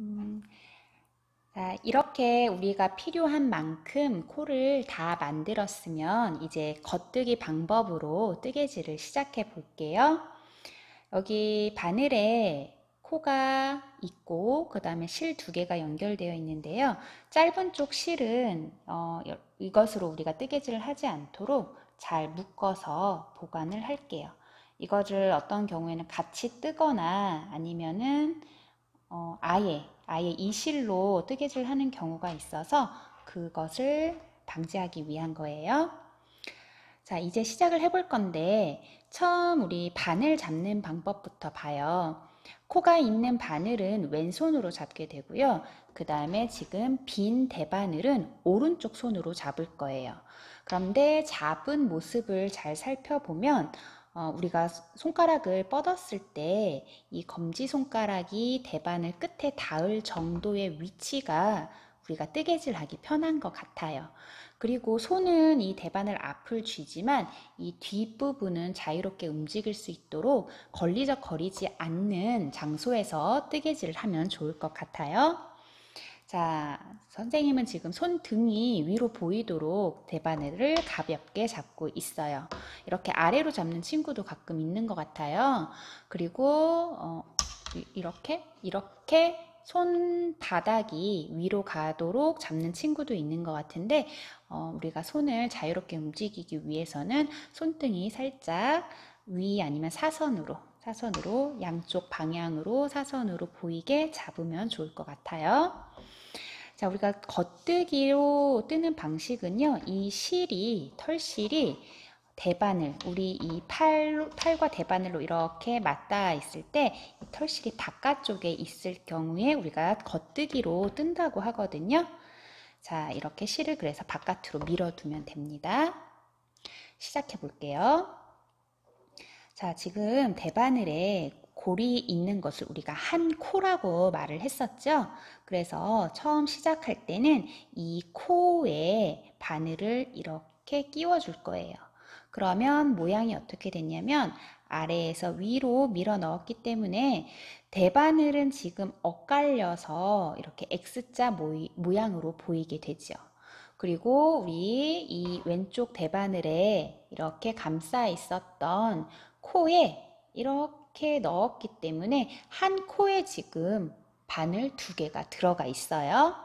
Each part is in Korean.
음, 자, 이렇게 우리가 필요한 만큼 코를 다 만들었으면 이제 겉뜨기 방법으로 뜨개질을 시작해 볼게요. 여기 바늘에 코가 있고 그 다음에 실 두 개가 연결되어 있는데요. 짧은 쪽 실은 이것으로 우리가 뜨개질을 하지 않도록 잘 묶어서 보관을 할게요. 이거를 어떤 경우에는 같이 뜨거나 아니면은 아예 이 실로 뜨개질 하는 경우가 있어서 그것을 방지하기 위한 거예요. 자, 이제 시작을 해볼 건데 처음 우리 바늘 잡는 방법부터 봐요. 코가 있는 바늘은 왼손으로 잡게 되고요. 그 다음에 지금 빈 대바늘은 오른쪽 손으로 잡을 거예요. 그런데 잡은 모습을 잘 살펴보면 우리가 손가락을 뻗었을 때 이 검지손가락이 대바늘 끝에 닿을 정도의 위치가 우리가 뜨개질 하기 편한 것 같아요. 그리고 손은 이 대바늘 앞을 쥐지만 이 뒷부분은 자유롭게 움직일 수 있도록 걸리적거리지 않는 장소에서 뜨개질을 하면 좋을 것 같아요. 자, 선생님은 지금 손등이 위로 보이도록 대바늘을 가볍게 잡고 있어요. 이렇게 아래로 잡는 친구도 가끔 있는 것 같아요. 그리고 이렇게 손바닥이 위로 가도록 잡는 친구도 있는 것 같은데 우리가 손을 자유롭게 움직이기 위해서는 손등이 살짝 위 아니면 사선으로 양쪽 방향으로 사선으로 보이게 잡으면 좋을 것 같아요. 자, 우리가 겉뜨기로 뜨는 방식은요, 털실이 대바늘, 우리 이 팔과 대바늘로 이렇게 맞닿아 있을 때 이 털실이 바깥쪽에 있을 경우에 우리가 겉뜨기로 뜬다고 하거든요. 자, 이렇게 실을 그래서 바깥으로 밀어두면 됩니다. 시작해 볼게요. 자, 지금 대바늘에 골이 있는 것을 우리가 한 코라고 말을 했었죠. 그래서 처음 시작할 때는 이 코에 바늘을 이렇게 끼워 줄 거예요. 그러면 모양이 어떻게 됐냐면 아래에서 위로 밀어 넣었기 때문에 대바늘은 지금 엇갈려서 이렇게 X자 모양으로 보이게 되죠. 그리고 우리 이 왼쪽 대바늘에 이렇게 감싸 있었던 코에 이렇게 넣었기 때문에 한 코에 지금 바늘 두 개가 들어가 있어요.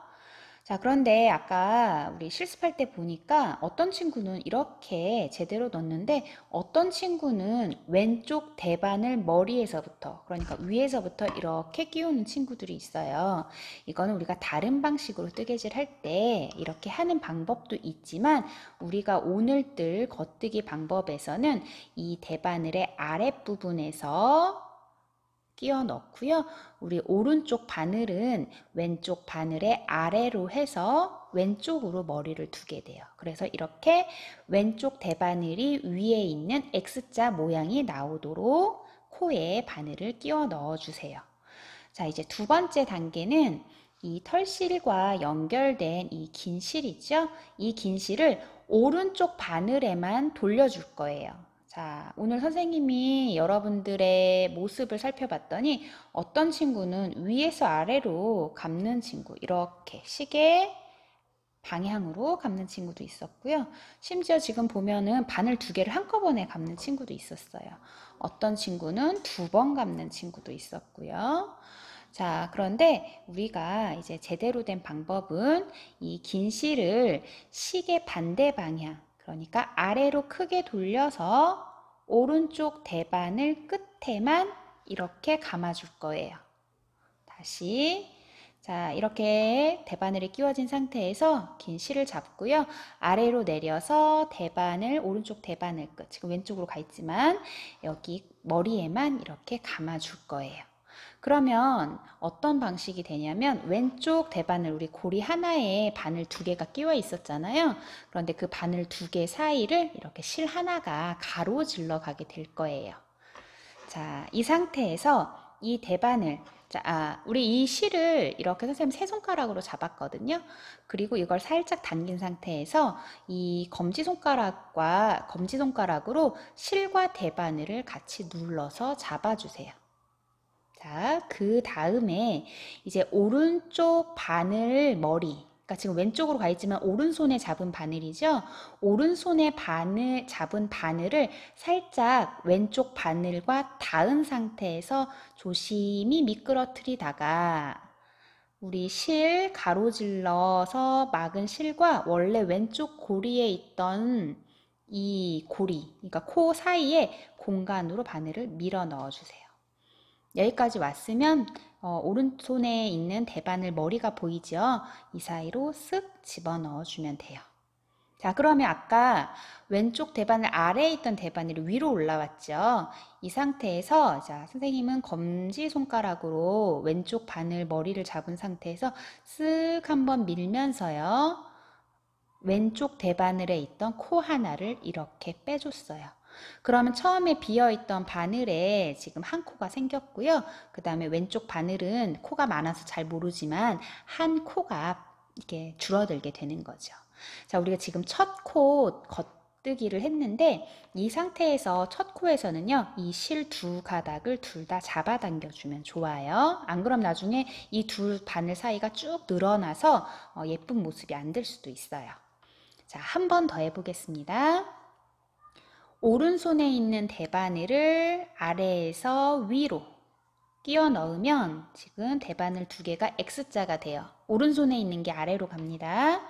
자, 그런데 아까 우리 실습할 때 보니까 어떤 친구는 이렇게 제대로 넣는데 어떤 친구는 왼쪽 대바늘 머리에서부터, 그러니까 위에서부터 이렇게 끼우는 친구들이 있어요. 이거는 우리가 다른 방식으로 뜨개질 할 때 이렇게 하는 방법도 있지만 우리가 오늘 뜰 겉뜨기 방법에서는 이 대바늘의 아랫부분에서 끼워 넣고요. 우리 오른쪽 바늘은 왼쪽 바늘의 아래로 해서 왼쪽으로 머리를 두게 돼요. 그래서 이렇게 왼쪽 대바늘이 위에 있는 X자 모양이 나오도록 코에 바늘을 끼워 넣어 주세요. 자, 이제 두 번째 단계는 이 털실과 연결된 이 긴 실이죠. 이 긴 실을 오른쪽 바늘에만 돌려줄 거예요. 자, 오늘 선생님이 여러분들의 모습을 살펴봤더니 어떤 친구는 위에서 아래로 감는 친구, 이렇게 시계 방향으로 감는 친구도 있었고요. 심지어 지금 보면은 바늘 두 개를 한꺼번에 감는 친구도 있었어요. 어떤 친구는 두 번 감는 친구도 있었고요. 자, 그런데 우리가 이제 제대로 된 방법은 이 긴 실을 시계 반대 방향, 그러니까 아래로 크게 돌려서 오른쪽 대바늘 끝에만 이렇게 감아줄 거예요. 다시. 자, 이렇게 대바늘이 끼워진 상태에서 긴 실을 잡고요. 아래로 내려서 오른쪽 대바늘 끝, 지금 왼쪽으로 가 있지만 여기 머리에만 이렇게 감아줄 거예요. 그러면 어떤 방식이 되냐면 왼쪽 대바늘, 우리 고리 하나에 바늘 두 개가 끼워 있었잖아요. 그런데 그 바늘 두 개 사이를 이렇게 실 하나가 가로질러 가게 될 거예요. 자, 이 상태에서 이 대바늘, 우리 이 실을 이렇게 선생님 세 손가락으로 잡았거든요. 그리고 이걸 살짝 당긴 상태에서 이 검지손가락으로 실과 대바늘을 같이 눌러서 잡아주세요. 자, 자, 그 다음에 이제 오른쪽 바늘 머리, 그러니까 지금 왼쪽으로 가 있지만 오른손에 잡은 바늘이죠. 오른손에 잡은 바늘을 살짝 왼쪽 바늘과 닿은 상태에서 조심히 미끄러뜨리다가 우리 실 가로질러서 막은 실과 원래 왼쪽 고리에 있던 이 고리, 그러니까 코 사이에 공간으로 바늘을 밀어 넣어주세요. 여기까지 왔으면 오른손에 있는 대바늘 머리가 보이죠? 이 사이로 쓱 집어넣어 주면 돼요. 자, 그러면 아까 왼쪽 대바늘 아래에 있던 대바늘이 위로 올라왔죠? 이 상태에서 자, 선생님은 검지손가락으로 왼쪽 바늘 머리를 잡은 상태에서 쓱 한번 밀면서요. 왼쪽 대바늘에 있던 코 하나를 이렇게 빼줬어요. 그러면 처음에 비어있던 바늘에 지금 한 코가 생겼고요. 그 다음에 왼쪽 바늘은 코가 많아서 잘 모르지만 한 코가 이렇게 줄어들게 되는 거죠. 자, 우리가 지금 첫 코 겉뜨기를 했는데 이 상태에서 첫 코에서는요. 이 실 두 가닥을 둘 다 잡아당겨 주면 좋아요. 안 그럼 나중에 이 두 바늘 사이가 쭉 늘어나서 예쁜 모습이 안 될 수도 있어요. 자, 한 번 더 해보겠습니다. 오른손에 있는 대바늘을 아래에서 위로 끼워 넣으면 지금 대바늘 두 개가 X자가 돼요. 오른손에 있는 게 아래로 갑니다.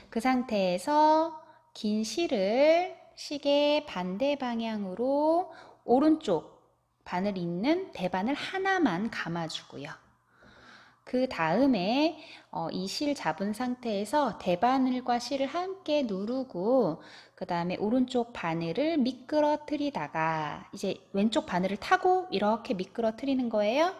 그 상태에서 긴 실을 시계 반대 방향으로 오른쪽 바늘 있는 대바늘 하나만 감아주고요. 그 다음에 이 실 잡은 상태에서 대바늘과 실을 함께 누르고 그 다음에 오른쪽 바늘을 미끄러뜨리다가 이제 왼쪽 바늘을 타고 이렇게 미끄러뜨리는 거예요.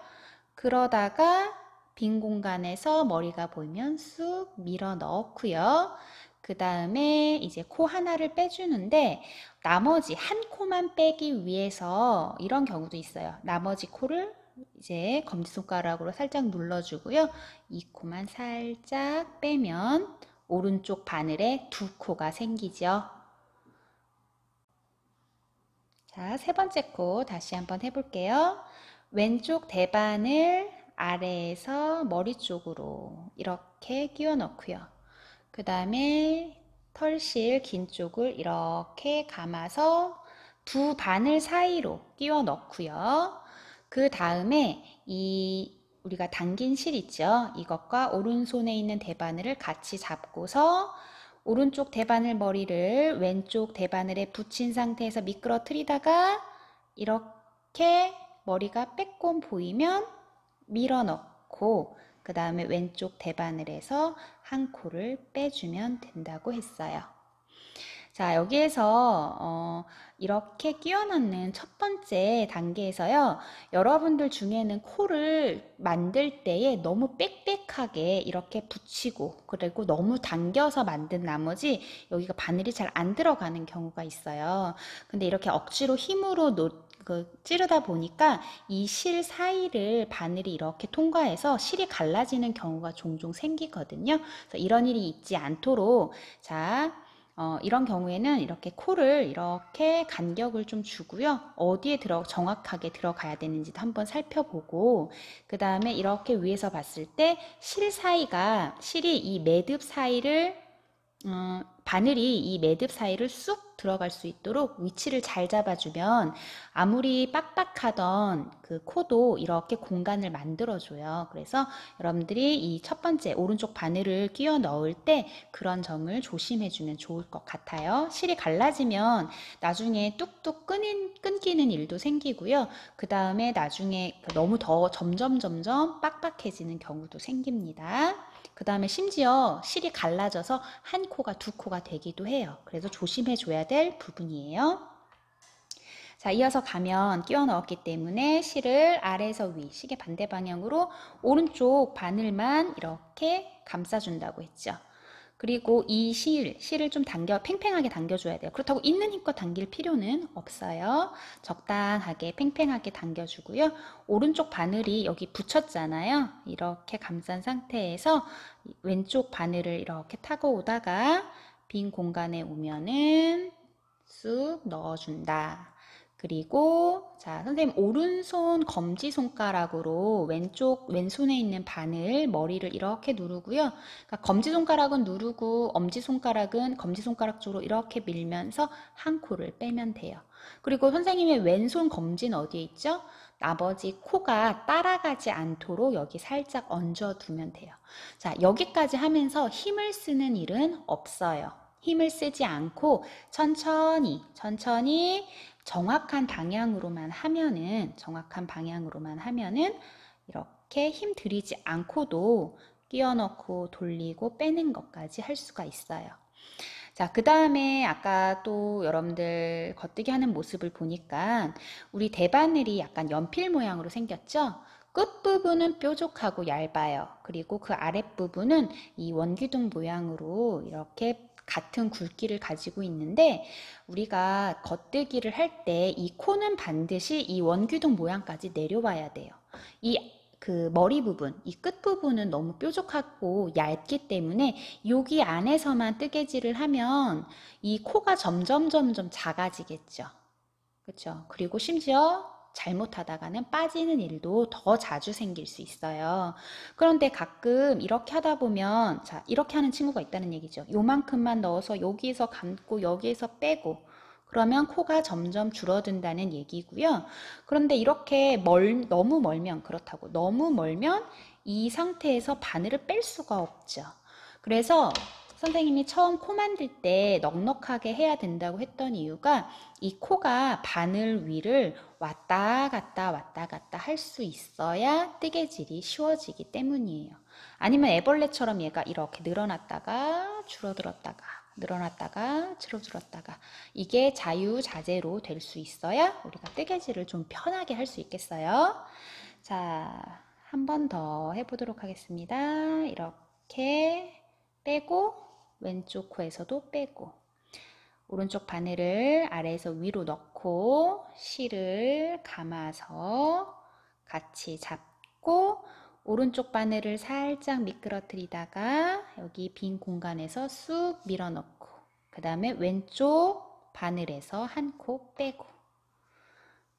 그러다가 빈 공간에서 머리가 보이면 쑥 밀어 넣고요. 그 다음에 이제 코 하나를 빼주는데 나머지 한 코만 빼기 위해서 이런 경우도 있어요. 나머지 코를 이제 검지손가락으로 살짝 눌러주고요. 이 코만 살짝 빼면 오른쪽 바늘에 두 코가 생기죠. 자, 세 번째 코 다시 한번 해볼게요. 왼쪽 대바늘 아래에서 머리 쪽으로 이렇게 끼워 넣고요. 그 다음에 털실 긴 쪽을 이렇게 감아서 두 바늘 사이로 끼워 넣고요. 그 다음에 우리가 당긴 실 있죠? 이것과 오른손에 있는 대바늘을 같이 잡고서 오른쪽 대바늘 머리를 왼쪽 대바늘에 붙인 상태에서 미끄러뜨리다가 이렇게 머리가 빼꼼 보이면 밀어 넣고 그 다음에 왼쪽 대바늘에서 한 코를 빼주면 된다고 했어요. 자, 여기에서 이렇게 끼워 넣는 첫 번째 단계에서요. 여러분들 중에는 코를 만들 때에 너무 빽빽하게 이렇게 붙이고 그리고 너무 당겨서 만든 나머지 여기가 바늘이 잘 안 들어가는 경우가 있어요. 근데 이렇게 억지로 힘으로 찌르다 보니까 이 실 사이를 바늘이 이렇게 통과해서 실이 갈라지는 경우가 종종 생기거든요. 그래서 이런 일이 있지 않도록 자, 이런 경우에는 이렇게 코를 이렇게 간격을 좀 주고요. 어디에 정확하게 들어가야 되는지도 한번 살펴보고 그 다음에 이렇게 위에서 봤을 때 실이 이 매듭 사이를 바늘이 이 매듭 사이를 쑥 들어갈 수 있도록 위치를 잘 잡아주면 아무리 빡빡하던 그 코도 이렇게 공간을 만들어줘요. 그래서 여러분들이 이 첫 번째 오른쪽 바늘을 끼워 넣을 때 그런 점을 조심해주면 좋을 것 같아요. 실이 갈라지면 나중에 뚝뚝 끊기는 일도 생기고요. 그 다음에 나중에 너무 더 점점 빡빡해지는 경우도 생깁니다. 그 다음에 심지어 실이 갈라져서 한 코가 두 코가 되기도 해요. 그래서 조심해 줘야 될 부분이에요. 자, 이어서 가면 끼워 넣었기 때문에 실을 아래에서 위, 시계 반대 방향으로 오른쪽 바늘만 이렇게 감싸준다고 했죠. 그리고 이 실을 좀 팽팽하게 당겨줘야 돼요. 그렇다고 있는 힘껏 당길 필요는 없어요. 적당하게 팽팽하게 당겨주고요. 오른쪽 바늘이 여기 붙였잖아요. 이렇게 감싼 상태에서 왼쪽 바늘을 이렇게 타고 오다가 빈 공간에 오면은 쑥 넣어준다. 그리고 자, 선생님 오른손 검지손가락으로 왼손에 있는 바늘 머리를 이렇게 누르고요. 그러니까 검지손가락은 누르고 검지손가락 쪽으로 이렇게 밀면서 한 코를 빼면 돼요. 그리고 선생님의 왼손 검지는 어디에 있죠? 나머지 코가 따라가지 않도록 여기 살짝 얹어두면 돼요. 자, 여기까지 하면서 힘을 쓰는 일은 없어요. 힘을 쓰지 않고 천천히 정확한 방향으로만 하면은 이렇게 힘 들이지 않고도 끼워 넣고 돌리고 빼는 것까지 할 수가 있어요. 자, 그 다음에 아까 또 여러분들 겉뜨기 하는 모습을 보니까 우리 대바늘이 약간 연필 모양으로 생겼죠? 끝부분은 뾰족하고 얇아요. 그리고 그 아랫부분은 이 원기둥 모양으로 이렇게 같은 굵기를 가지고 있는데 우리가 겉뜨기를 할 때 이 코는 반드시 이 원기둥 모양까지 내려와야 돼요. 그 머리 부분, 이 끝 부분은 너무 뾰족하고 얇기 때문에 여기 안에서만 뜨개질을 하면 이 코가 점점 작아지겠죠. 그렇죠? 그리고 심지어 잘못하다가는 빠지는 일도 더 자주 생길 수 있어요. 그런데 가끔 이렇게 하다 보면 자, 이렇게 하는 친구가 있다는 얘기죠. 요만큼만 넣어서 여기에서 감고 여기에서 빼고 그러면 코가 점점 줄어든다는 얘기고요. 그런데 이렇게 너무 멀면 그렇다고 너무 멀면 이 상태에서 바늘을 뺄 수가 없죠. 그래서 선생님이 처음 코 만들 때 넉넉하게 해야 된다고 했던 이유가 이 코가 바늘 위를 왔다 갔다 할 수 있어야 뜨개질이 쉬워지기 때문이에요. 아니면 애벌레처럼 얘가 이렇게 늘어났다가 줄어들었다가 늘어났다가 줄어들었다가 이게 자유자재로 될 수 있어야 우리가 뜨개질을 좀 편하게 할 수 있겠어요. 자, 한 번 더 해보도록 하겠습니다. 이렇게 빼고 왼쪽 코에서도 빼고 오른쪽 바늘을 아래에서 위로 넣고 실을 감아서 같이 잡고 오른쪽 바늘을 살짝 미끄러뜨리다가 여기 빈 공간에서 쑥 밀어넣고 그 다음에 왼쪽 바늘에서 한 코 빼고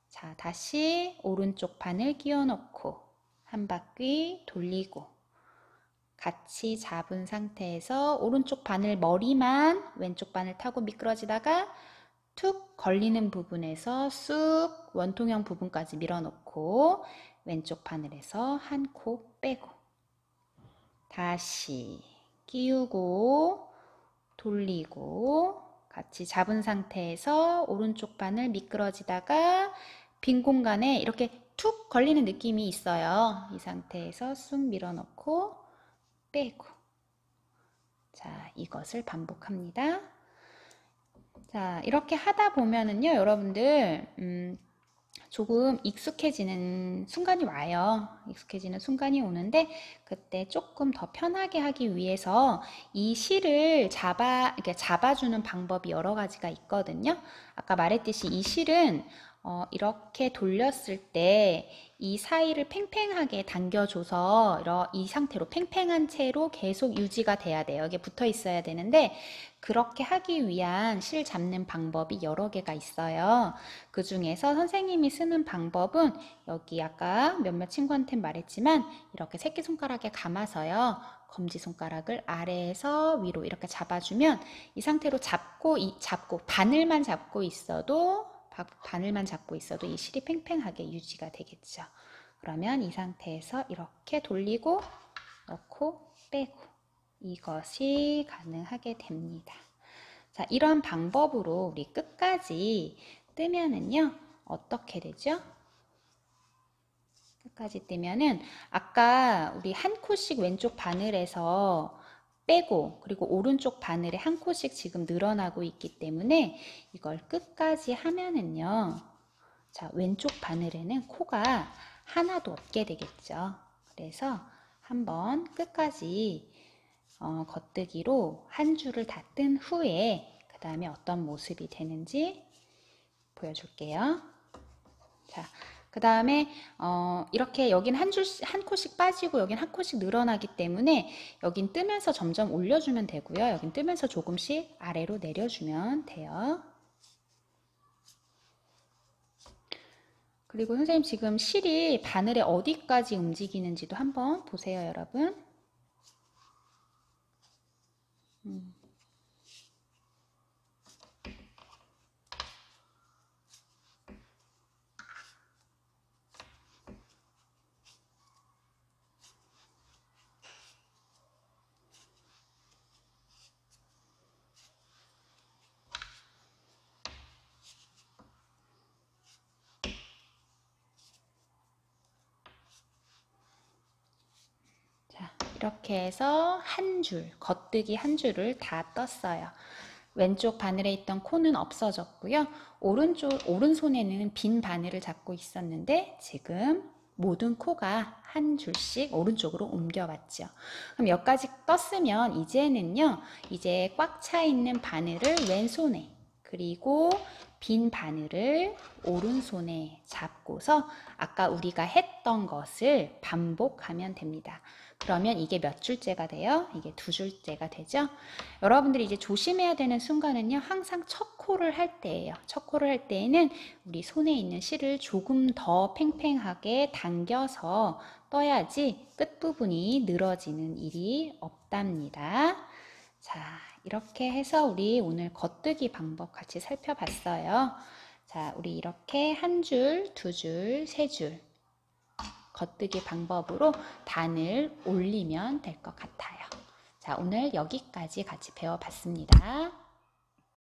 자, 다시 오른쪽 바늘 끼워 넣고 한 바퀴 돌리고 같이 잡은 상태에서 오른쪽 바늘 머리만 왼쪽 바늘 타고 미끄러지다가 툭 걸리는 부분에서 쑥 원통형 부분까지 밀어넣고 왼쪽 바늘에서 한 코 빼고 다시 끼우고 돌리고 같이 잡은 상태에서 오른쪽 바늘 미끄러지다가 빈 공간에 이렇게 툭 걸리는 느낌이 있어요. 이 상태에서 쑥 밀어넣고 빼고 자, 이것을 반복합니다. 자, 이렇게 하다 보면은요, 여러분들 조금 익숙해지는 순간이 와요. 익숙해지는 순간이 오는데 그때 조금 더 편하게 하기 위해서 이 실을 이렇게 잡아주는 방법이 여러 가지가 있거든요. 아까 말했듯이 이 실은 이렇게 돌렸을 때 이 사이를 팽팽하게 당겨줘서 이 상태로 팽팽한 채로 계속 유지가 돼야 돼요. 이게 붙어 있어야 되는데 그렇게 하기 위한 실 잡는 방법이 여러 개가 있어요. 그 중에서 선생님이 쓰는 방법은 여기 아까 몇몇 친구한테 말했지만 이렇게 새끼손가락에 감아서요. 검지손가락을 아래에서 위로 이렇게 잡아주면 이 상태로 바늘만 잡고 있어도 이 실이 팽팽하게 유지가 되겠죠. 그러면 이 상태에서 이렇게 돌리고 넣고 빼고 이것이 가능하게 됩니다. 자, 이런 방법으로 우리 끝까지 뜨면은요, 어떻게 되죠? 끝까지 뜨면은 아까 우리 한 코씩 왼쪽 바늘에서 빼고 그리고 오른쪽 바늘에 한 코씩 지금 늘어나고 있기 때문에 이걸 끝까지 하면은요. 자, 왼쪽 바늘에는 코가 하나도 없게 되겠죠. 그래서 한번 끝까지 겉뜨기로 한 줄을 다 뜬 후에 그 다음에 어떤 모습이 되는지 보여줄게요. 자, 그 다음에 이렇게 여긴 한 코씩 빠지고 여긴 한 코씩 늘어나기 때문에 여긴 뜨면서 점점 올려주면 되고요. 여긴 뜨면서 조금씩 아래로 내려주면 돼요. 그리고 선생님 지금 실이 바늘에 어디까지 움직이는지도 한번 보세요, 여러분. 자, 이렇게 해서 한 줄, 겉뜨기 한 줄을 다 떴어요. 왼쪽 바늘에 있던 코는 없어졌고요. 오른손에는 빈 바늘을 잡고 있었는데 지금 모든 코가 한 줄씩 오른쪽으로 옮겨왔죠. 그럼 여기까지 떴으면 이제는요, 이제 꽉 차 있는 바늘을 왼손에, 그리고 빈 바늘을 오른손에 잡고서 아까 우리가 했던 것을 반복하면 됩니다. 그러면 이게 몇 줄째가 돼요? 이게 두 줄째가 되죠? 여러분들이 이제 조심해야 되는 순간은요, 항상 첫 코를 할 때예요. 첫 코를 할 때에는 우리 손에 있는 실을 조금 더 팽팽하게 당겨서 떠야지 끝부분이 늘어지는 일이 없답니다. 자, 이렇게 해서 우리 오늘 겉뜨기 방법 같이 살펴봤어요. 자, 우리 이렇게 한 줄, 두 줄, 세 줄 겉뜨기 방법으로 단을 올리면 될 것 같아요. 자, 오늘 여기까지 같이 배워봤습니다.